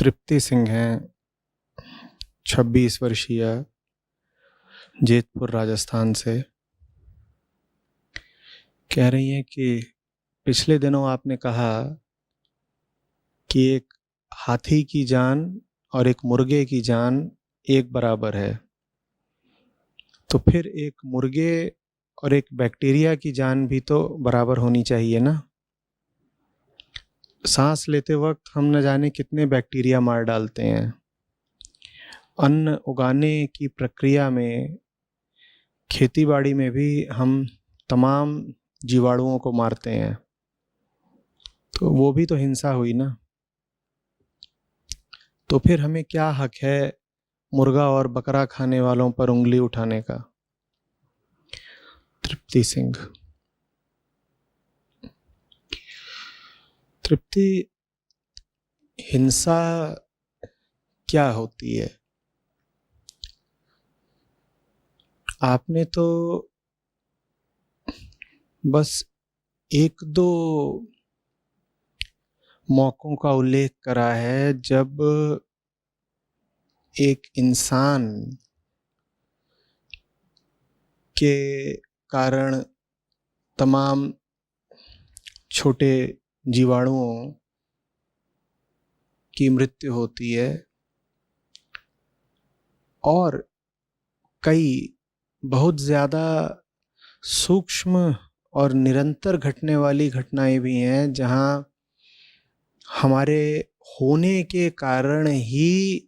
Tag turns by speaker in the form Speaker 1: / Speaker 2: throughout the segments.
Speaker 1: तृप्ति सिंह हैं, 26 वर्षीय, जेतपुर राजस्थान से। कह रही हैं कि पिछले दिनों आपने कहा कि एक हाथी की जान और एक मुर्गे की जान एक बराबर है, तो फिर एक मुर्गे और एक बैक्टीरिया की जान भी तो बराबर होनी चाहिए ना। सांस लेते वक्त हम न जाने कितने बैक्टीरिया मार डालते हैं। अन्न उगाने की प्रक्रिया में, खेतीबाड़ी में भी हम तमाम जीवाणुओं को मारते हैं, तो वो भी तो हिंसा हुई ना। तो फिर हमें क्या हक है मुर्गा और बकरा खाने वालों पर उंगली उठाने का। तृप्ति सिंह। तृप्ति, हिंसा क्या होती है? आपने तो बस एक दो मौकों का उल्लेख करा है जब एक इंसान के कारण तमाम छोटे जीवाणुओं की मृत्यु होती है और कई बहुत ज़्यादा सूक्ष्म और निरंतर घटने वाली घटनाएं भी हैं जहां हमारे होने के कारण ही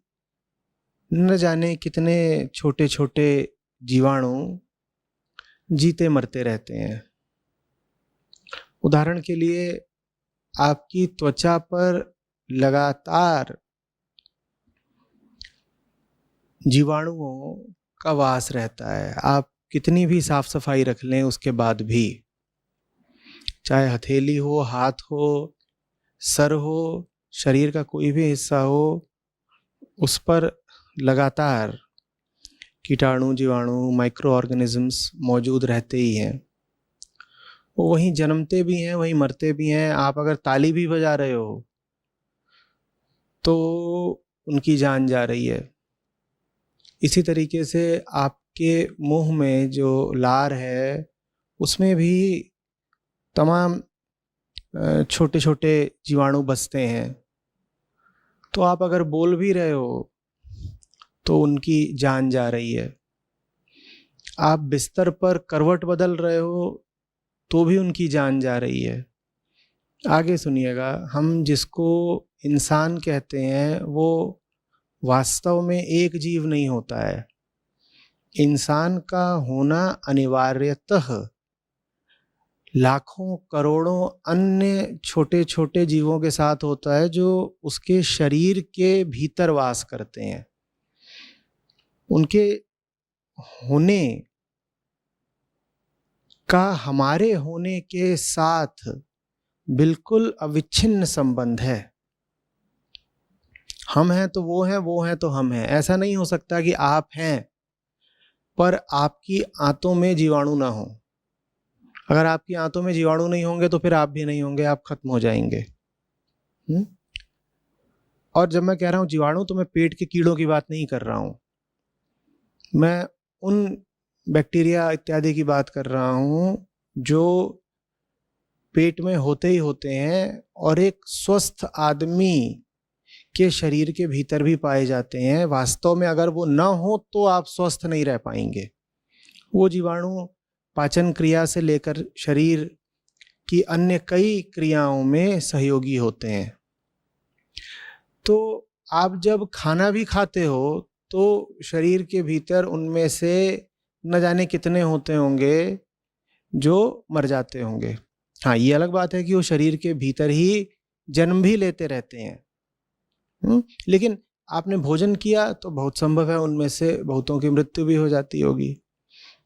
Speaker 1: न जाने कितने छोटे छोटे जीवाणु जीते मरते रहते हैं। उदाहरण के लिए, आपकी त्वचा पर लगातार जीवाणुओं का वास रहता है। आप कितनी भी साफ सफाई रख लें उसके बाद भी, चाहे हथेली हो, हाथ हो, सर हो, शरीर का कोई भी हिस्सा हो, उस पर लगातार कीटाणु, जीवाणु, माइक्रो ऑर्गेनिजम्स मौजूद रहते ही हैं। वो वहीं जन्मते भी हैं, वहीं मरते भी हैं। आप अगर ताली भी बजा रहे हो तो उनकी जान जा रही है। इसी तरीके से आपके मुंह में जो लार है उसमें भी तमाम छोटे छोटे जीवाणु बसते हैं। तो आप अगर बोल भी रहे हो तो उनकी जान जा रही है। आप बिस्तर पर करवट बदल रहे हो तो भी उनकी जान जा रही है। आगे सुनिएगा, हम जिसको इंसान कहते हैं वो वास्तव में एक जीव नहीं होता है। इंसान का होना अनिवार्यतः लाखों करोड़ों अन्य छोटे छोटे जीवों के साथ होता है जो उसके शरीर के भीतर वास करते हैं। उनके होने का हमारे होने के साथ बिल्कुल अविच्छिन्न संबंध है। हम हैं तो वो हैं, वो हैं तो हम हैं। ऐसा नहीं हो सकता कि आप हैं पर आपकी आंतों में जीवाणु ना हो। अगर आपकी आंतों में जीवाणु नहीं होंगे तो फिर आप भी नहीं होंगे, आप खत्म हो जाएंगे। और जब मैं कह रहा हूं जीवाणु, तो मैं पेट के कीड़ों की बात नहीं कर रहा हूं। मैं उन बैक्टीरिया इत्यादि की बात कर रहा हूं जो पेट में होते ही होते हैं और एक स्वस्थ आदमी के शरीर के भीतर भी पाए जाते हैं। वास्तव में अगर वो न हो तो आप स्वस्थ नहीं रह पाएंगे। वो जीवाणु पाचन क्रिया से लेकर शरीर की अन्य कई क्रियाओं में सहयोगी होते हैं। तो आप जब खाना भी खाते हो तो शरीर के भीतर उनमें से न जाने कितने होते होंगे जो मर जाते होंगे। हाँ, ये अलग बात है कि वो शरीर के भीतर ही जन्म भी लेते रहते हैं। लेकिन आपने भोजन किया तो बहुत संभव है उनमें से बहुतों की मृत्यु भी हो जाती होगी।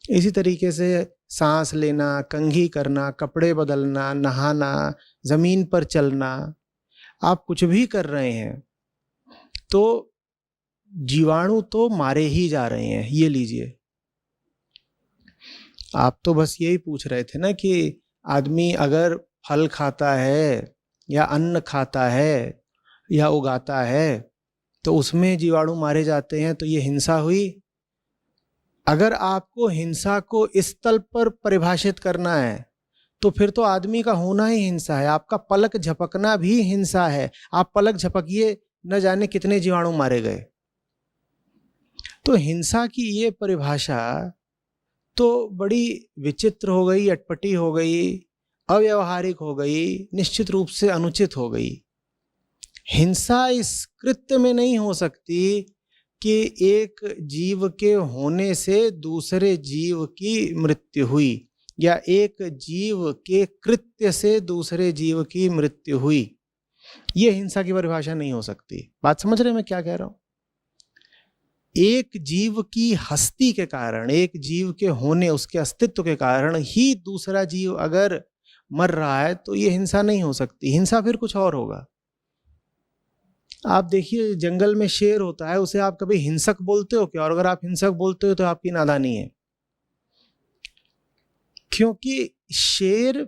Speaker 1: इसी तरीके से सांस लेना, कंघी करना, कपड़े बदलना, नहाना, जमीन पर चलना, आप कुछ भी कर रहे हैं तो जीवाणु तो मारे ही जा रहे हैं। ये लीजिए, आप तो बस यही पूछ रहे थे ना कि आदमी अगर फल खाता है या अन्न खाता है या उगाता है तो उसमें जीवाणु मारे जाते हैं, तो ये हिंसा हुई। अगर आपको हिंसा को इस तल पर परिभाषित करना है तो फिर तो आदमी का होना ही हिंसा है। आपका पलक झपकना भी हिंसा है। आप पलक झपकिए, न जाने कितने जीवाणु मारे गए। तो हिंसा की ये परिभाषा तो बड़ी विचित्र हो गई, अटपटी हो गई, अव्यावहारिक हो गई, निश्चित रूप से अनुचित हो गई। हिंसा इस कृत्य में नहीं हो सकती कि एक जीव के होने से दूसरे जीव की मृत्यु हुई, या एक जीव के कृत्य से दूसरे जीव की मृत्यु हुई। यह हिंसा की परिभाषा नहीं हो सकती। बात समझ रहे हैं मैं क्या कह रहा हूं? एक जीव की हस्ती के कारण, एक जीव के होने, उसके अस्तित्व के कारण ही दूसरा जीव अगर मर रहा है तो यह हिंसा नहीं हो सकती। हिंसा फिर कुछ और होगा। आप देखिए, जंगल में शेर होता है, उसे आप कभी हिंसक बोलते हो क्या? और अगर आप हिंसक बोलते हो तो आपकी नादानी है, क्योंकि शेर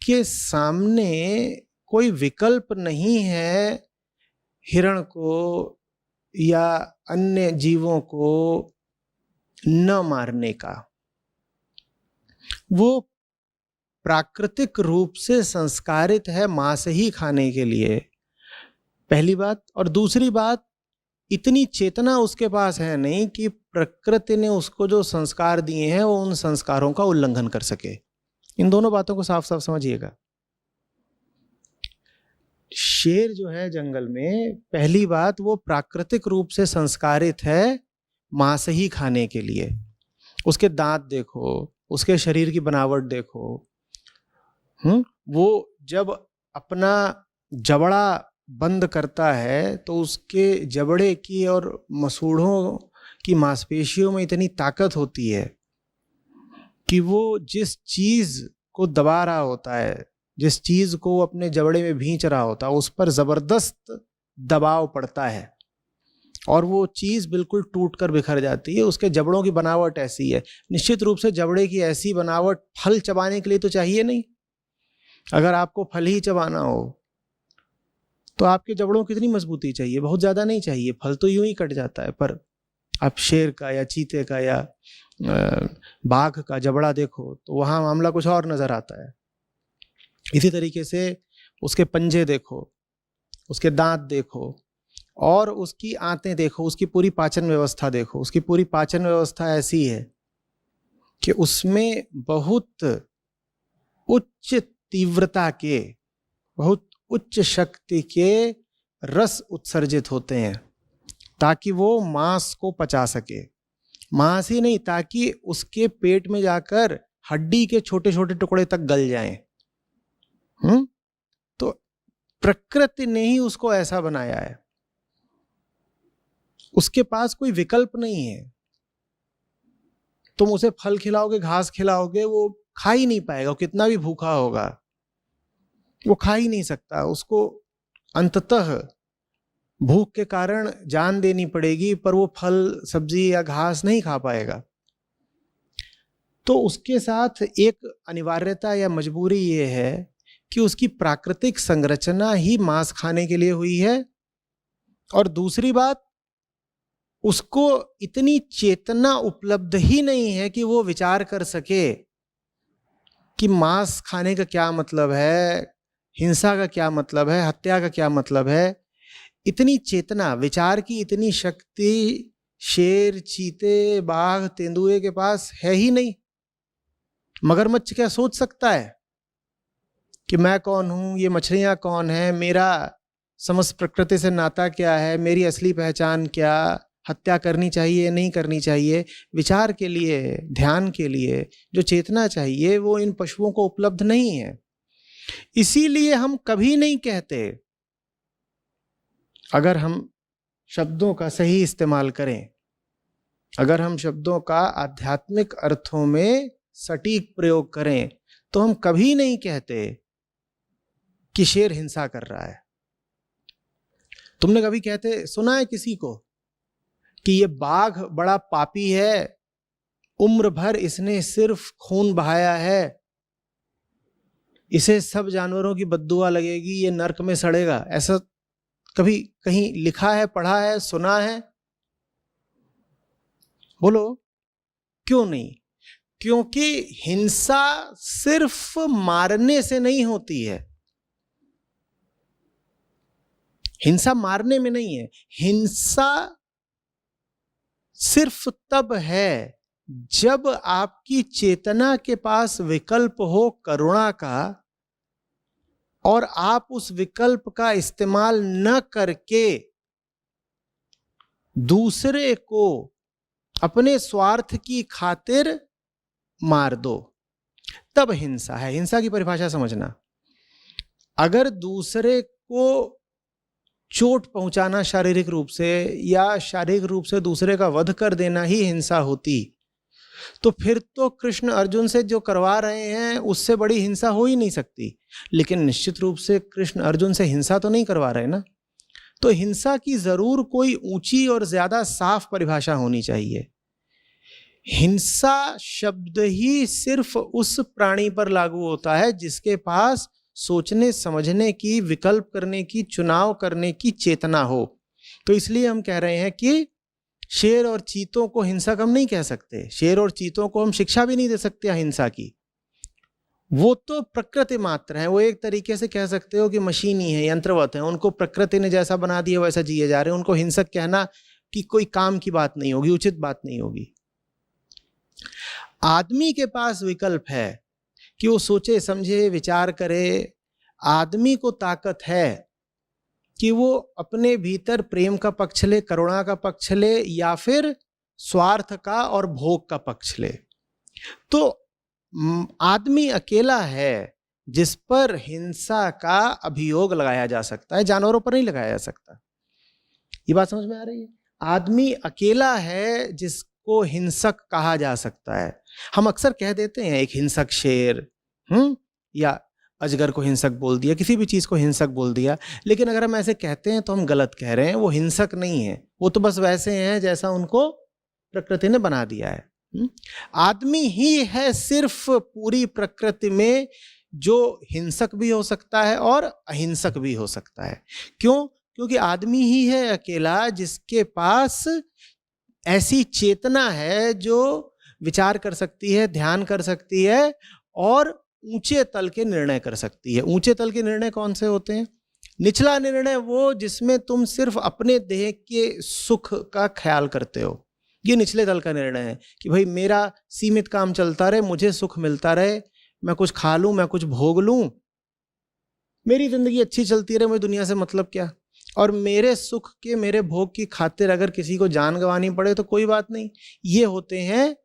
Speaker 1: के सामने कोई विकल्प नहीं है हिरण को या अन्य जीवों को न मारने का। वो प्राकृतिक रूप से संस्कारित है मांस ही खाने के लिए, पहली बात। और दूसरी बात, इतनी चेतना उसके पास है नहीं कि प्रकृति ने उसको जो संस्कार दिए हैं वो उन संस्कारों का उल्लंघन कर सके। इन दोनों बातों को साफ साफ समझिएगा। शेर जो है जंगल में, पहली बात, वो प्राकृतिक रूप से संस्कारित है मांस ही खाने के लिए। उसके दांत देखो, उसके शरीर की बनावट देखो। वो जब अपना जबड़ा बंद करता है तो उसके जबड़े की और मसूड़ों की मांसपेशियों में इतनी ताकत होती है कि वो जिस चीज को दबा रहा होता है, जिस चीज को वो अपने जबड़े में भींच रहा होता है, उस पर जबरदस्त दबाव पड़ता है और वो चीज बिल्कुल टूट कर बिखर जाती है। उसके जबड़ों की बनावट ऐसी है। निश्चित रूप से जबड़े की ऐसी बनावट फल चबाने के लिए तो चाहिए नहीं। अगर आपको फल ही चबाना हो तो आपके जबड़ों की कितनी मजबूती चाहिए? बहुत ज्यादा नहीं चाहिए। फल तो यूं ही कट जाता है। पर आप शेर का या चीते का या बाघ का जबड़ा देखो तो वहां मामला कुछ और नजर आता है। इसी तरीके से उसके पंजे देखो, उसके दांत देखो और उसकी आंतें देखो, उसकी पूरी पाचन व्यवस्था देखो। उसकी पूरी पाचन व्यवस्था ऐसी है कि उसमें बहुत उच्च तीव्रता के, बहुत उच्च शक्ति के रस उत्सर्जित होते हैं ताकि वो मांस को पचा सके। मांस ही नहीं, ताकि उसके पेट में जाकर हड्डी के छोटे छोटे टुकड़े तक गल जाएं। तो प्रकृति ने ही उसको ऐसा बनाया है। उसके पास कोई विकल्प नहीं है। तुम उसे फल खिलाओगे, घास खिलाओगे, वो खा ही नहीं पाएगा। कितना भी भूखा होगा वो खा ही नहीं सकता। उसको अंततः भूख के कारण जान देनी पड़ेगी, पर वो फल, सब्जी या घास नहीं खा पाएगा। तो उसके साथ एक अनिवार्यता या मजबूरी ये है कि उसकी प्राकृतिक संरचना ही मांस खाने के लिए हुई है। और दूसरी बात, उसको इतनी चेतना उपलब्ध ही नहीं है कि वो विचार कर सके कि मांस खाने का क्या मतलब है, हिंसा का क्या मतलब है, हत्या का क्या मतलब है। इतनी चेतना, विचार की इतनी शक्ति शेर, चीते, बाघ, तेंदुए के पास है ही नहीं। मगरमच्छ क्या सोच सकता है कि मैं कौन हूं, ये मछलियां कौन है, मेरा समस्त प्रकृति से नाता क्या है, मेरी असली पहचान क्या, हत्या करनी चाहिए नहीं करनी चाहिए। विचार के लिए, ध्यान के लिए जो चेतना चाहिए वो इन पशुओं को उपलब्ध नहीं है। इसीलिए हम कभी नहीं कहते, अगर हम शब्दों का सही इस्तेमाल करें, अगर हम शब्दों का आध्यात्मिक अर्थों में सटीक प्रयोग करें, तो हम कभी नहीं कहते कि शेर हिंसा कर रहा है। तुमने कभी कहते सुना है किसी को कि ये बाघ बड़ा पापी है, उम्र भर इसने सिर्फ खून बहाया है, इसे सब जानवरों की बद्दुआ लगेगी, ये नरक में सड़ेगा? ऐसा कभी कहीं लिखा है, पढ़ा है, सुना है? बोलो, क्यों नहीं? क्योंकि हिंसा सिर्फ मारने से नहीं होती है। हिंसा मारने में नहीं है। हिंसा सिर्फ तब है जब आपकी चेतना के पास विकल्प हो करुणा का, और आप उस विकल्प का इस्तेमाल न करके दूसरे को अपने स्वार्थ की खातिर मार दो, तब हिंसा है। हिंसा की परिभाषा समझना, अगर दूसरे को चोट पहुंचाना शारीरिक रूप से या शारीरिक रूप से दूसरे का वध कर देना ही हिंसा होती, तो फिर तो कृष्ण अर्जुन से जो करवा रहे हैं उससे बड़ी हिंसा हो ही नहीं सकती। लेकिन निश्चित रूप से कृष्ण अर्जुन से हिंसा तो नहीं करवा रहे ना। तो हिंसा की जरूर कोई ऊंची और ज्यादा साफ परिभाषा होनी चाहिए। हिंसा शब्द ही सिर्फ उस प्राणी पर लागू होता है जिसके पास सोचने समझने की, विकल्प करने की, चुनाव करने की चेतना हो। तो इसलिए हम कह रहे हैं कि शेर और चीतों को हिंसक हम नहीं कह सकते। शेर और चीतों को हम शिक्षा भी नहीं दे सकते अहिंसा की। वो तो प्रकृति मात्र है। वो एक तरीके से कह सकते हो कि मशीन ही है, यंत्रवत है। उनको प्रकृति ने जैसा बना दिया वैसा जिए जा रहे हैं। उनको हिंसक कहना कि कोई काम की बात नहीं होगी, उचित बात नहीं होगी। आदमी के पास विकल्प है कि वो सोचे समझे विचार करे। आदमी को ताकत है कि वो अपने भीतर प्रेम का पक्ष ले, करुणा का पक्ष ले, या फिर स्वार्थ का और भोग का पक्ष ले। तो आदमी अकेला है जिस पर हिंसा का अभियोग लगाया जा सकता है, जानवरों पर नहीं लगाया जा सकता। ये बात समझ में आ रही है? आदमी अकेला है जिसको हिंसक कहा जा सकता है। हम अक्सर कह देते हैं एक हिंसक शेर, या अजगर को हिंसक बोल दिया, किसी भी चीज को हिंसक बोल दिया। लेकिन अगर हम ऐसे कहते हैं तो हम गलत कह रहे हैं। वो हिंसक नहीं है, वो तो बस वैसे हैं जैसा उनको प्रकृति ने बना दिया है। आदमी ही है सिर्फ पूरी प्रकृति में जो हिंसक भी हो सकता है और अहिंसक भी हो सकता है। क्यों? क्योंकि आदमी ही है अकेला जिसके पास ऐसी चेतना है जो विचार कर सकती है, ध्यान कर सकती है और ऊंचे तल के निर्णय कर सकती है। ऊंचे तल के निर्णय कौन से होते हैं? निचला निर्णय वो जिसमें तुम सिर्फ अपने देह के सुख का ख्याल करते हो। ये निचले तल का निर्णय है कि भाई मेरा सीमित काम चलता रहे, मुझे सुख मिलता रहे, मैं कुछ खा लूं, मैं कुछ भोग लूं, मेरी जिंदगी अच्छी चलती रहे, मुझे दुनिया से मतलब क्या। और मेरे सुख के, मेरे भोग की खातिर अगर किसी को जान गंवानी पड़े तो कोई बात नहीं। ये होते हैं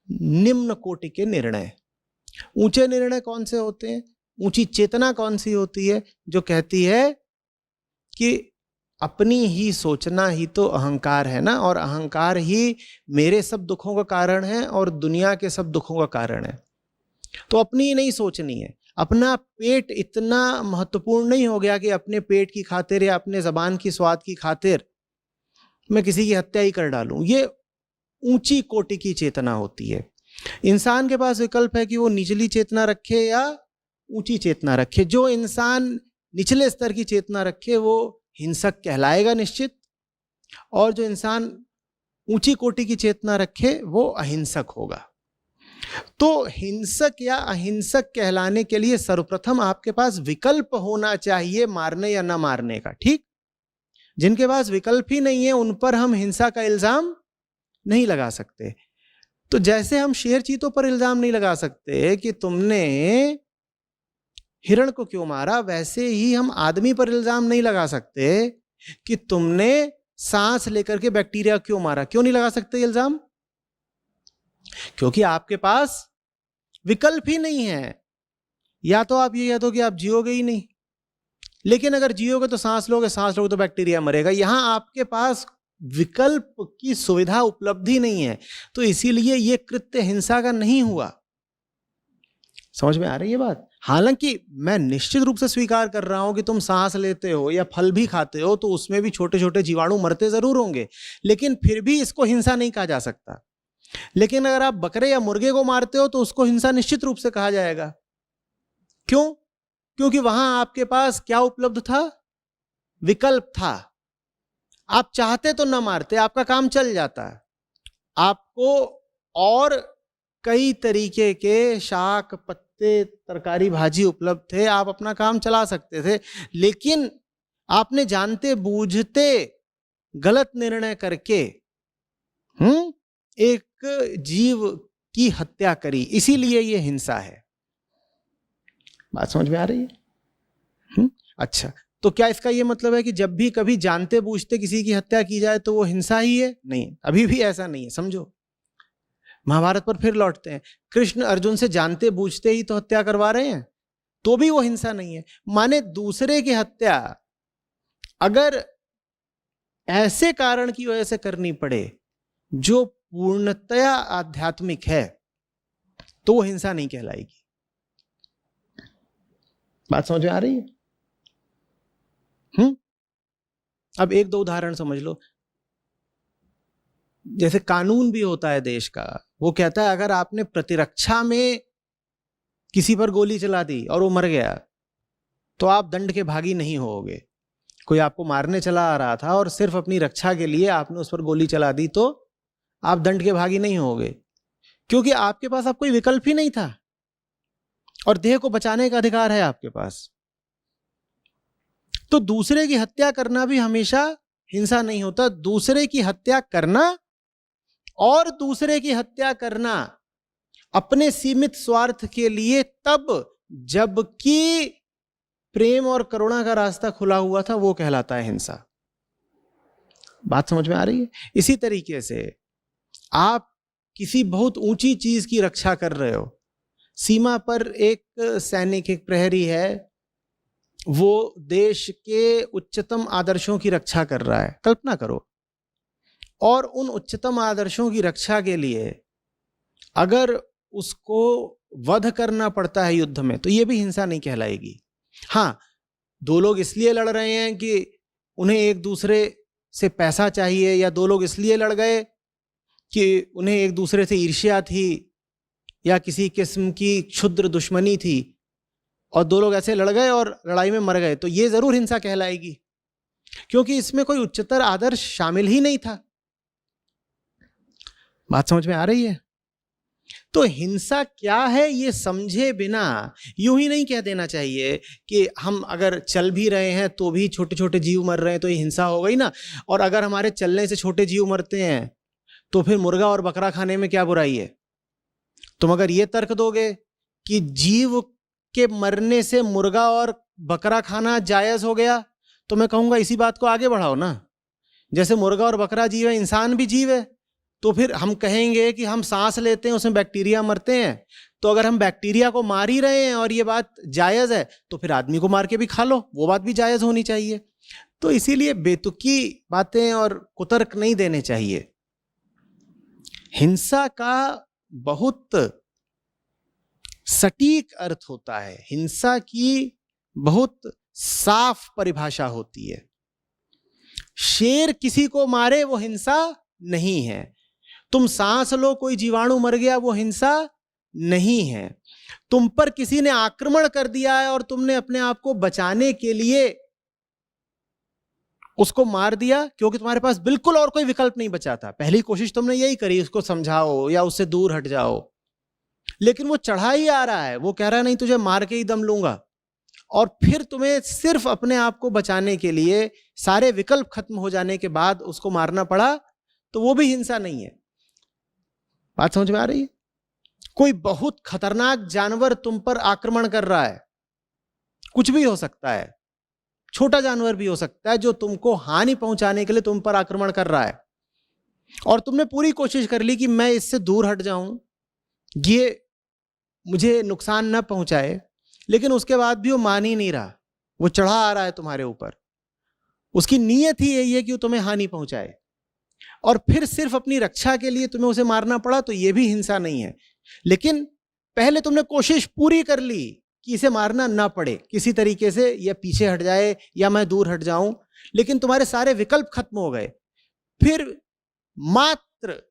Speaker 1: निम्न कोटि के निर्णय। ऊंचे निर्णय कौन से होते हैं? ऊंची चेतना कौन सी होती है? जो कहती है कि अपनी ही सोचना ही तो अहंकार है ना, और अहंकार ही मेरे सब दुखों का कारण है और दुनिया के सब दुखों का कारण है। तो अपनी ही नहीं सोचनी है। अपना पेट इतना महत्वपूर्ण नहीं हो गया कि अपने पेट की खातिर या अपने जबान की स्वाद की खातिर मैं किसी की हत्या ही कर डालूं। ये ऊंची कोटि की चेतना होती है। इंसान के पास विकल्प है कि वो निचली चेतना रखे या ऊंची चेतना रखे। जो इंसान निचले स्तर की चेतना रखे वो हिंसक कहलाएगा निश्चित, और जो इंसान ऊंची कोटि की चेतना रखे वो अहिंसक होगा। तो हिंसक या अहिंसक कहलाने के लिए सर्वप्रथम आपके पास विकल्प होना चाहिए मारने या न मारने का। ठीक? जिनके पास विकल्प ही नहीं है उन पर हम हिंसा का इल्जाम नहीं लगा सकते। तो जैसे हम शेर चीतों पर इल्जाम नहीं लगा सकते कि तुमने हिरण को क्यों मारा, वैसे ही हम आदमी पर इल्जाम नहीं लगा सकते कि तुमने सांस लेकर के बैक्टीरिया क्यों मारा। क्यों नहीं लगा सकते इल्जाम? क्योंकि आपके पास विकल्प ही नहीं है। या तो आप ये कह दो कि आप जियोगे ही नहीं, लेकिन अगर जियोगे तो सांस लोगे, सांस लोगे तो बैक्टीरिया मरेगा। यहां आपके पास विकल्प की सुविधा उपलब्धि नहीं है, तो इसीलिए यह कृत्य हिंसा का नहीं हुआ। समझ में आ रही है बात? हालांकि मैं निश्चित रूप से स्वीकार कर रहा हूं कि तुम सांस लेते हो या फल भी खाते हो तो उसमें भी छोटे छोटे जीवाणु मरते जरूर होंगे, लेकिन फिर भी इसको हिंसा नहीं कहा जा सकता। लेकिन अगर आप बकरे या मुर्गे को मारते हो तो उसको हिंसा निश्चित रूप से कहा जाएगा। क्यों? क्योंकि वहां आपके पास क्या उपलब्ध था? विकल्प था। आप चाहते तो न मारते, आपका काम चल जाता। आपको और कई तरीके के शाक पत्ते तरकारी भाजी उपलब्ध थे, आप अपना काम चला सकते थे, लेकिन आपने जानते बूझते गलत निर्णय करके एक जीव की हत्या करी। इसीलिए ये हिंसा है। बात समझ में आ रही है? अच्छा, तो क्या इसका ये मतलब है कि जब भी कभी जानते बूझते किसी की हत्या की जाए तो वो हिंसा ही है? नहीं, अभी भी ऐसा नहीं है। समझो, महाभारत पर फिर लौटते हैं। कृष्ण अर्जुन से जानते बूझते ही तो हत्या करवा रहे हैं, तो भी वो हिंसा नहीं है। माने दूसरे की हत्या अगर ऐसे कारण की वजह से करनी पड़े जो पूर्णतया आध्यात्मिक है, तो वो हिंसा नहीं कहलाएगी। बात समझ में आ रही है? अब एक दो उदाहरण समझ लो। जैसे कानून भी होता है देश का, वो कहता है अगर आपने प्रतिरक्षा में किसी पर गोली चला दी और वो मर गया तो आप दंड के भागी नहीं होगे। कोई आपको मारने चला आ रहा था और सिर्फ अपनी रक्षा के लिए आपने उस पर गोली चला दी तो आप दंड के भागी नहीं होगे, क्योंकि आपके पास अब कोई विकल्प ही नहीं था और देह को बचाने का अधिकार है आपके पास। तो दूसरे की हत्या करना भी हमेशा हिंसा नहीं होता। दूसरे की हत्या करना और दूसरे की हत्या करना अपने सीमित स्वार्थ के लिए, तब जबकि प्रेम और करुणा का रास्ता खुला हुआ था, वो कहलाता है हिंसा। बात समझ में आ रही है? इसी तरीके से आप किसी बहुत ऊंची चीज की रक्षा कर रहे हो, सीमा पर एक सैनिक, एक प्रहरी है, वो देश के उच्चतम आदर्शों की रक्षा कर रहा है, कल्पना करो। और उन उच्चतम आदर्शों की रक्षा के लिए अगर उसको वध करना पड़ता है युद्ध में, तो ये भी हिंसा नहीं कहलाएगी। हाँ, दो लोग इसलिए लड़ रहे हैं कि उन्हें एक दूसरे से पैसा चाहिए, या दो लोग इसलिए लड़ गए कि उन्हें एक दूसरे से ईर्ष्या थी या किसी किस्म की क्षुद्र दुश्मनी थी, और दो लोग ऐसे लड़ गए और लड़ाई में मर गए, तो ये जरूर हिंसा कहलाएगी, क्योंकि इसमें कोई उच्चतर आदर्श शामिल ही नहीं था। बात समझ में आ रही है? तो हिंसा क्या है ये समझे बिना यूं ही नहीं कह देना चाहिए कि हम अगर चल भी रहे हैं तो भी छोटे छोटे जीव मर रहे हैं तो ये हिंसा हो गई ना, और अगर हमारे चलने से छोटे जीव मरते हैं तो फिर मुर्गा और बकरा खाने में क्या बुराई है। तुम अगर ये तर्क दोगे कि जीव के मरने से मुर्गा और बकरा खाना जायज हो गया, तो मैं कहूंगा इसी बात को आगे बढ़ाओ ना। जैसे मुर्गा और बकरा जीव है, इंसान भी जीव है, तो फिर हम कहेंगे कि हम सांस लेते हैं उसमें बैक्टीरिया मरते हैं, तो अगर हम बैक्टीरिया को मार ही रहे हैं और ये बात जायज है, तो फिर आदमी को मार के भी खा लो, वो बात भी जायज होनी चाहिए। तो इसीलिए बेतुकी बातें और कुतर्क नहीं देने चाहिए। हिंसा का बहुत सटीक अर्थ होता है, हिंसा की बहुत साफ परिभाषा होती है। शेर किसी को मारे वो हिंसा नहीं है, तुम सांस लो कोई जीवाणु मर गया वो हिंसा नहीं है, तुम पर किसी ने आक्रमण कर दिया है और तुमने अपने आप को बचाने के लिए उसको मार दिया क्योंकि तुम्हारे पास बिल्कुल और कोई विकल्प नहीं बचा था। पहली कोशिश तुमने यही करी, उसको समझाओ या उससे दूर हट जाओ, लेकिन वो चढ़ा ही आ रहा है, वो कह रहा है नहीं तुझे मार के ही दम लूंगा, और फिर तुम्हें सिर्फ अपने आप को बचाने के लिए सारे विकल्प खत्म हो जाने के बाद उसको मारना पड़ा, तो वो भी हिंसा नहीं है। बात समझ में आ रही है? कोई बहुत खतरनाक जानवर तुम पर आक्रमण कर रहा है, कुछ भी हो सकता है, छोटा जानवर भी हो सकता है जो तुमको हानि पहुंचाने के लिए तुम पर आक्रमण कर रहा है, और तुमने पूरी कोशिश कर ली कि मैं इससे दूर हट जाऊं, ये मुझे नुकसान न पहुंचाए, लेकिन उसके बाद भी वो मान ही नहीं रहा, वो चढ़ा आ रहा है तुम्हारे ऊपर, उसकी नीयत ही यही है कि वो तुम्हें हानि पहुंचाए, और फिर सिर्फ अपनी रक्षा के लिए तुम्हें उसे मारना पड़ा, तो ये भी हिंसा नहीं है। लेकिन पहले तुमने कोशिश पूरी कर ली कि इसे मारना ना पड़े किसी तरीके से, या पीछे हट जाए या मैं दूर हट जाऊं, लेकिन तुम्हारे सारे विकल्प खत्म हो गए, फिर मात्र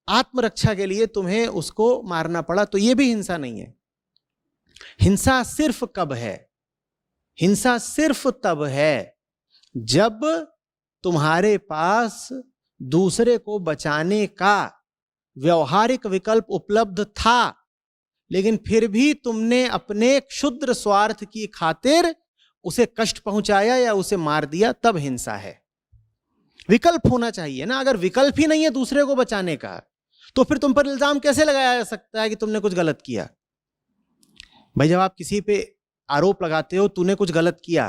Speaker 1: आत्मरक्षा के लिए तुम्हें उसको मारना पड़ा, तो ये भी हिंसा नहीं है। हिंसा सिर्फ कब है? हिंसा सिर्फ तब है जब तुम्हारे पास दूसरे को बचाने का व्यवहारिक विकल्प उपलब्ध था, लेकिन फिर भी तुमने अपने क्षुद्र स्वार्थ की खातिर उसे कष्ट पहुंचाया या उसे मार दिया, तब हिंसा है। विकल्प होना चाहिए ना। अगर विकल्प ही नहीं है दूसरे को बचाने का, तो फिर तुम पर इल्जाम कैसे लगाया जा सकता है कि तुमने कुछ गलत किया? भाई, जब आप किसी पे आरोप लगाते हो तूने कुछ गलत किया,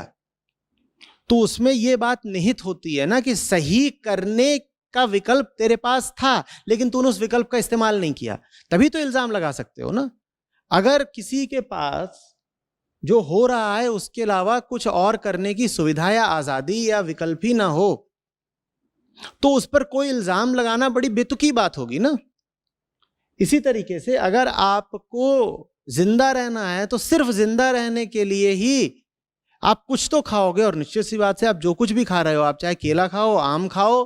Speaker 1: तो उसमें यह बात निहित होती है ना कि सही करने का विकल्प तेरे पास था, लेकिन तूने उस विकल्प का इस्तेमाल नहीं किया, तभी तो इल्जाम लगा सकते हो ना। अगर किसी के पास जो हो रहा है उसके अलावा कुछ और करने की सुविधा या आजादी या विकल्प ही ना हो, तो उस पर कोई इल्जाम लगाना बड़ी बेतुकी बात होगी ना। इसी तरीके से अगर आपको जिंदा रहना है तो सिर्फ जिंदा रहने के लिए ही आप कुछ तो खाओगे, और निश्चित सी बात है आप जो कुछ भी खा रहे हो, आप चाहे केला खाओ, आम खाओ,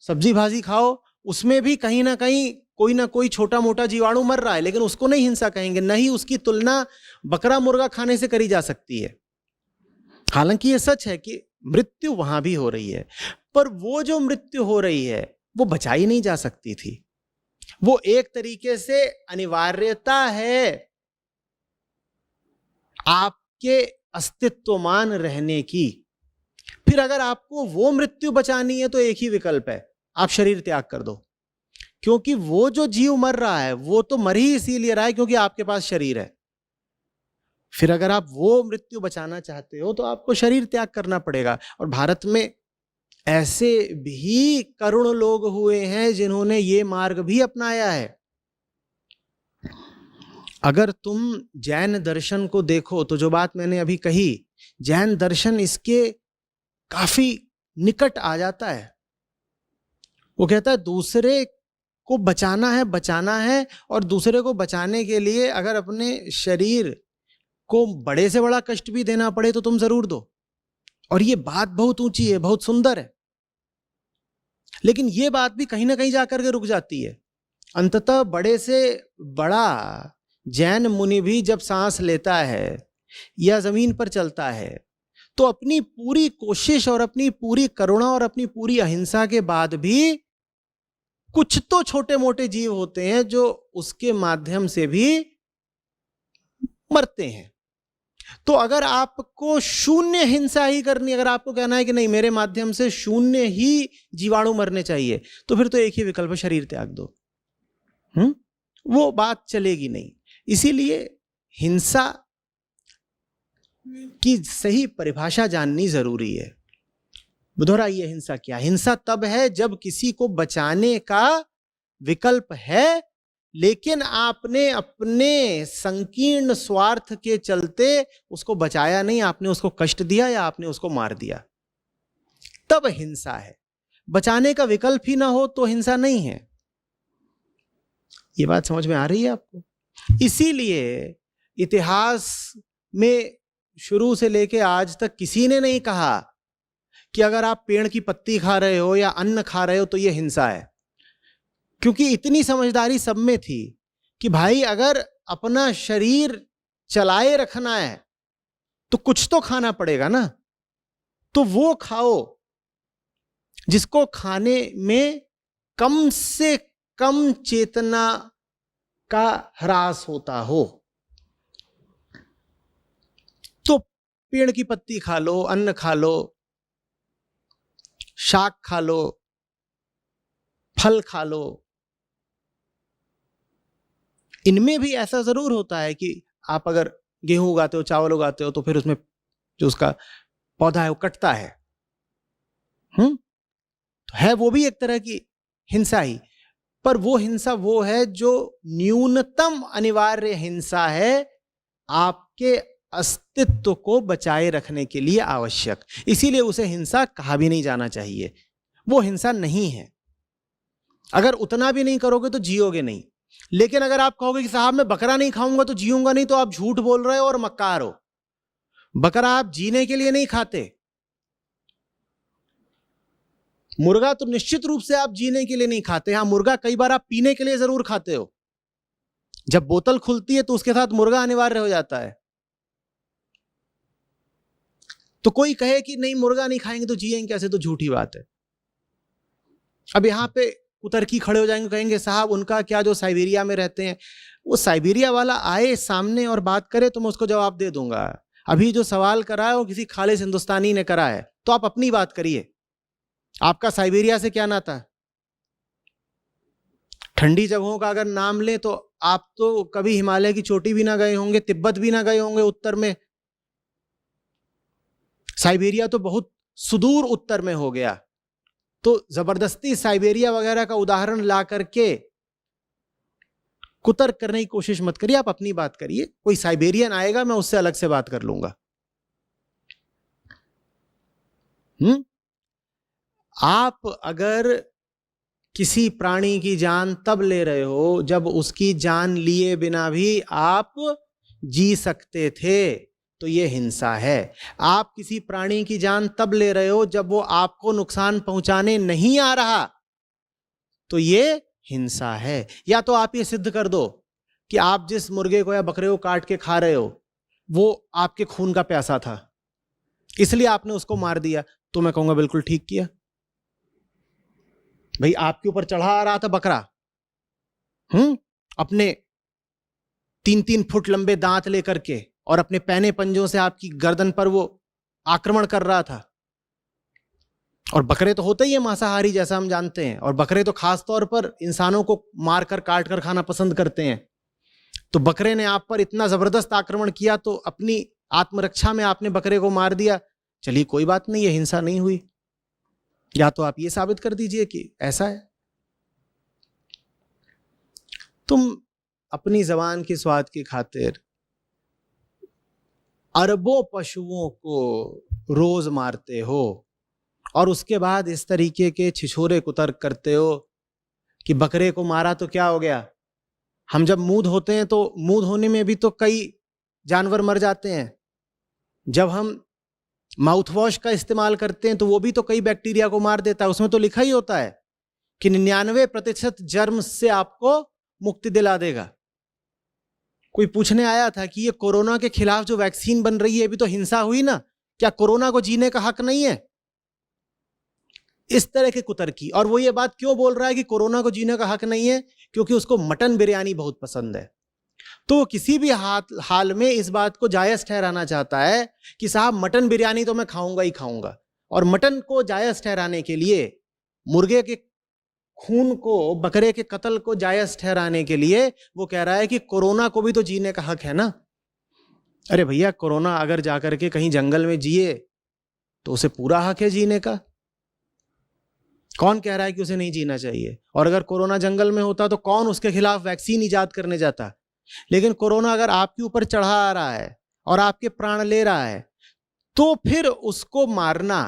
Speaker 1: सब्जी भाजी खाओ, उसमें भी कहीं ना कोई छोटा मोटा जीवाणु मर रहा है, लेकिन उसको नहीं हिंसा कहेंगे। नहीं उसकी तुलना बकरा मुर्गा खाने से करी जा सकती है। हालांकि यह सच है कि मृत्यु वहां भी हो रही है, पर वो जो मृत्यु हो रही है वो बचाई नहीं जा सकती थी। वो एक तरीके से अनिवार्यता है आपके अस्तित्वमान रहने की। फिर अगर आपको वो मृत्यु बचानी है तो एक ही विकल्प है, आप शरीर त्याग कर दो, क्योंकि वो जो जीव मर रहा है वो तो मर ही इसीलिए रहा है क्योंकि आपके पास शरीर है। फिर अगर आप वो मृत्यु बचाना चाहते हो तो आपको शरीर त्याग करना पड़ेगा। और भारत में ऐसे भी करुण लोग हुए हैं जिन्होंने ये मार्ग भी अपनाया है। अगर तुम जैन दर्शन को देखो तो जो बात मैंने अभी कही, जैन दर्शन इसके काफी निकट आ जाता है। वो कहता है दूसरे को बचाना है, और दूसरे को बचाने के लिए अगर अपने शरीर को बड़े से बड़ा कष्ट भी देना पड़े तो तुम जरूर दो। और ये बात बहुत ऊंची है, बहुत सुंदर है, लेकिन ये बात भी कहीं ना कहीं जाकर के रुक जाती है। अंततः बड़े से बड़ा जैन मुनि भी जब सांस लेता है या जमीन पर चलता है तो अपनी पूरी कोशिश और अपनी पूरी करुणा और अपनी पूरी अहिंसा के बाद भी कुछ तो छोटे मोटे जीव होते हैं जो उसके माध्यम से भी मरते हैं। तो अगर आपको शून्य हिंसा ही करनी, अगर आपको कहना है कि नहीं मेरे माध्यम से शून्य ही जीवाणु मरने चाहिए, तो फिर तो एक ही विकल्प है, शरीर त्याग दो। वो बात चलेगी नहीं। इसीलिए हिंसा की सही परिभाषा जाननी जरूरी है। दोहराइए, हिंसा क्या? हिंसा तब है जब किसी को बचाने का विकल्प है, लेकिन आपने अपने संकीर्ण स्वार्थ के चलते उसको बचाया नहीं, आपने उसको कष्ट दिया या आपने उसको मार दिया, तब हिंसा है। बचाने का विकल्प ही ना हो तो हिंसा नहीं है। ये बात समझ में आ रही है आपको? इसीलिए इतिहास में शुरू से लेके आज तक किसी ने नहीं कहा कि अगर आप पेड़ की पत्ती खा रहे हो या अन्न खा रहे हो तो यह हिंसा है, क्योंकि इतनी समझदारी सब में थी कि भाई अगर अपना शरीर चलाए रखना है तो कुछ तो खाना पड़ेगा ना, तो वो खाओ जिसको खाने में कम से कम चेतना का ह्रास होता हो। तो पेड़ की पत्ती खा लो, अन्न खा लो, शाक खा लो, फल खा लो। इनमें भी ऐसा जरूर होता है कि आप अगर गेहूं उगाते हो, चावल उगाते हो, तो फिर उसमें जो उसका पौधा है वो कटता है, तो है वो भी एक तरह की हिंसा ही। पर वो हिंसा वो है जो न्यूनतम अनिवार्य हिंसा है, आपके अस्तित्व को बचाए रखने के लिए आवश्यक। इसीलिए उसे हिंसा कहा भी नहीं जाना चाहिए, वो हिंसा नहीं है। अगर उतना भी नहीं करोगे तो जियोगे नहीं। लेकिन अगर आप कहोगे कि साहब मैं बकरा नहीं खाऊंगा तो जीऊंगा नहीं, तो आप झूठ बोल रहे हो और मक्कार हो। बकरा आप जीने के लिए नहीं खाते, मुर्गा तो निश्चित रूप से आप जीने के लिए नहीं खाते। हाँ, मुर्गा कई बार आप पीने के लिए जरूर खाते हो। जब बोतल खुलती है तो उसके साथ मुर्गा अनिवार्य हो जाता है। तो कोई कहे कि नहीं मुर्गा नहीं खाएंगे तो जिएंगे कैसे, तो झूठी बात है। अब यहाँ पे कुतर्की खड़े हो जाएंगे, कहेंगे साहब उनका क्या, जो साइबेरिया में रहते हैं, वो साइबेरिया वाला आए सामने और बात करे तो मैं उसको जवाब दे दूंगा। अभी जो सवाल करा है वो किसी खालिस हिंदुस्तानी ने करा है, तो आप अपनी बात करिए, आपका साइबेरिया से क्या नाता। ठंडी जगहों का अगर नाम लें तो आप तो कभी हिमालय की चोटी भी ना गए होंगे, तिब्बत भी ना गए होंगे उत्तर में, साइबेरिया तो बहुत सुदूर उत्तर में हो गया। तो जबरदस्ती साइबेरिया वगैरह का उदाहरण ला करके कुतर्क करने की कोशिश मत करिए, आप अपनी बात करिए। कोई साइबेरियन आएगा मैं उससे अलग से बात कर लूंगा। आप अगर किसी प्राणी की जान तब ले रहे हो जब उसकी जान लिए बिना भी आप जी सकते थे, तो ये हिंसा है। आप किसी प्राणी की जान तब ले रहे हो जब वो आपको नुकसान पहुंचाने नहीं आ रहा, तो ये हिंसा है। या तो आप ये सिद्ध कर दो कि आप जिस मुर्गे को या बकरे को काट के खा रहे हो वो आपके खून का प्यासा था, इसलिए आपने उसको मार दिया, तो मैं कहूंगा बिल्कुल ठीक किया। भाई आपके ऊपर चढ़ा आ रहा था बकरा, अपने 3-3 फुट लंबे दांत लेकर के, और अपने पैने पंजों से आपकी गर्दन पर वो आक्रमण कर रहा था। और बकरे तो होते ही है मांसाहारी, जैसा हम जानते हैं, और बकरे तो खास तौर पर इंसानों को मारकर काट कर खाना पसंद करते हैं। तो बकरे ने आप पर इतना जबरदस्त आक्रमण किया, तो अपनी आत्मरक्षा में आपने बकरे को मार दिया, चलिए कोई बात नहीं, ये हिंसा नहीं हुई। या तो आप ये साबित कर दीजिए कि ऐसा है। तुम अपनी जबान के स्वाद की खातिर अरबों पशुओं को रोज मारते हो और उसके बाद इस तरीके के छिछोरे कुतर्क करते हो कि बकरे को मारा तो क्या हो गया। हम जब मुंह धोते हैं तो मुंह धोने में भी तो कई जानवर मर जाते हैं। जब हम माउथ वॉश का इस्तेमाल करते हैं तो वो भी तो कई बैक्टीरिया को मार देता है। उसमें तो लिखा ही होता है कि 99% जर्म से आपको मुक्ति दिला देगा। कोई पूछने आया था कि ये कोरोना के खिलाफ जो वैक्सीन बन रही है, अभी तो हिंसा हुई ना, क्या कोरोना को जीने का हक नहीं है? इस तरह के कुतर्की। और वो ये बात क्यों बोल रहा है कि कोरोना को जीने का हक नहीं है? क्योंकि उसको मटन बिरयानी बहुत पसंद है। तो किसी भी हाल में इस बात को जायज ठहराना चाहता है कि साहब मटन बिरयानी तो मैं खाऊंगा ही खाऊंगा। और मटन को जायज ठहराने के लिए, मुर्गे के खून को, बकरे के कत्ल को जायज ठहराने के लिए वो कह रहा है कि कोरोना को भी तो जीने का हक है ना। अरे भैया, कोरोना अगर जाकर के कहीं जंगल में जिए तो उसे पूरा हक है जीने का। कौन कह रहा है कि उसे नहीं जीना चाहिए? और अगर कोरोना जंगल में होता तो कौन उसके खिलाफ वैक्सीन इजाद करने जाता? लेकिन कोरोना अगर आपके ऊपर चढ़ा आ रहा है और आपके प्राण ले रहा है, तो फिर उसको मारना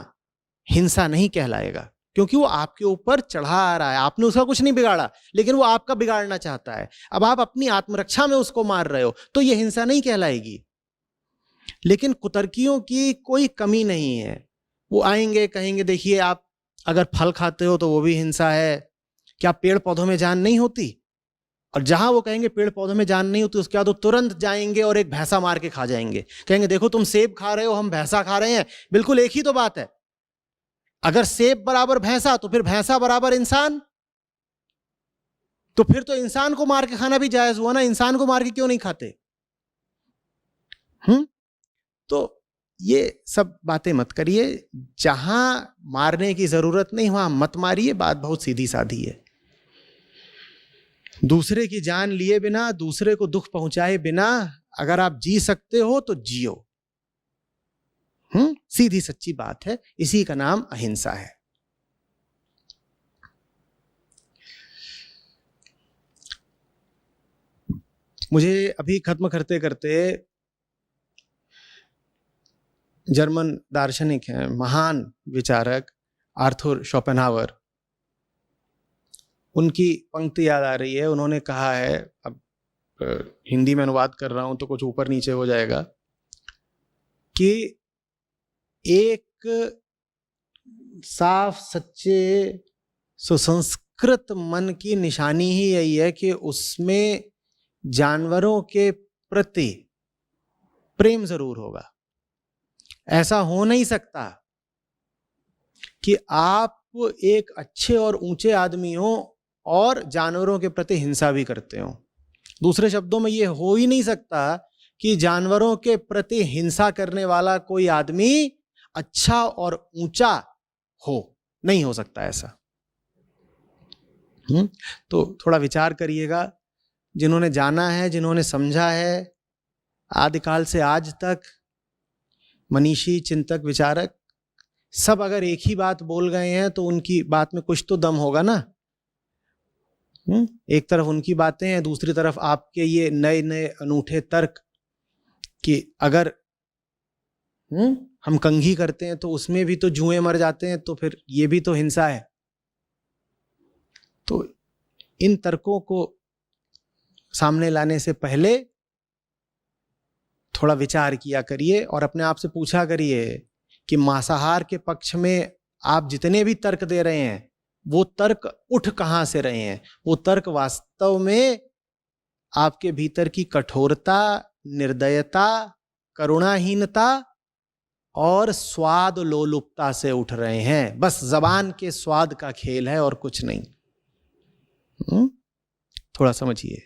Speaker 1: हिंसा नहीं कहलाएगा, क्योंकि वो आपके ऊपर चढ़ा आ रहा है। आपने उसका कुछ नहीं बिगाड़ा, लेकिन वो आपका बिगाड़ना चाहता है। अब आप अपनी आत्मरक्षा में उसको मार रहे हो, तो ये हिंसा नहीं कहलाएगी। लेकिन कुतर्कियों की कोई कमी नहीं है। वो आएंगे, कहेंगे देखिए आप अगर फल खाते हो तो वो भी हिंसा है। क्या पेड़ पौधों में जान नहीं होती? और जहां वो कहेंगे पेड़ पौधों में जान नहीं होती, उसके बाद वो तुरंत जाएंगे और एक भैंसा मार के खा जाएंगे। कहेंगे देखो तुम सेब खा रहे हो, हम भैंसा खा रहे हैं, बिल्कुल एक ही तो बात है। अगर सेब बराबर भैंसा तो फिर भैंसा बराबर इंसान, तो फिर तो इंसान को मार के खाना भी जायज हुआ ना। इंसान को मार के क्यों नहीं खाते? तो ये सब बातें मत करिए। जहां मारने की जरूरत नहीं वहां मत मारिए। बात बहुत सीधी साधी है। दूसरे की जान लिए बिना, दूसरे को दुख पहुंचाए बिना अगर आप जी सकते हो तो जियो। सीधी सच्ची बात है। इसी का नाम अहिंसा है। मुझे अभी खत्म करते करते जर्मन दार्शनिक हैं, महान विचारक आर्थर शोपेनहावर, उनकी पंक्ति याद आ रही है। उन्होंने कहा है, अब हिंदी में अनुवाद कर रहा हूं तो कुछ ऊपर नीचे हो जाएगा, कि एक साफ सच्चे सुसंस्कृत मन की निशानी ही यही है कि उसमें जानवरों के प्रति प्रेम जरूर होगा, ऐसा हो नहीं सकता कि आप एक अच्छे और ऊंचे आदमी हो और जानवरों के प्रति हिंसा भी करते हो। दूसरे शब्दों में ये हो ही नहीं सकता कि जानवरों के प्रति हिंसा करने वाला कोई आदमी अच्छा और ऊंचा हो, नहीं हो सकता ऐसा। तो थोड़ा विचार करिएगा, जिन्होंने जाना है, जिन्होंने समझा है, आदिकाल से आज तक मनीषी, चिंतक, विचारक सब अगर एक ही बात बोल गए हैं तो उनकी बात में कुछ तो दम होगा ना। एक तरफ उनकी बातें हैं, दूसरी तरफ आपके ये नए नए अनूठे तर्क कि अगर हम कंघी करते हैं तो उसमें भी तो जुएं मर जाते हैं, तो फिर ये भी तो हिंसा है। तो इन तर्कों को सामने लाने से पहले थोड़ा विचार किया करिए और अपने आप से पूछा करिए कि मांसाहार के पक्ष में आप जितने भी तर्क दे रहे हैं वो तर्क उठ कहां से रहे हैं। वो तर्क वास्तव में आपके भीतर की कठोरता, निर्दयता, करुणाहीनता और स्वाद लोलुपता से उठ रहे हैं। बस जबान के स्वाद का खेल है और कुछ नहीं। थोड़ा समझिए।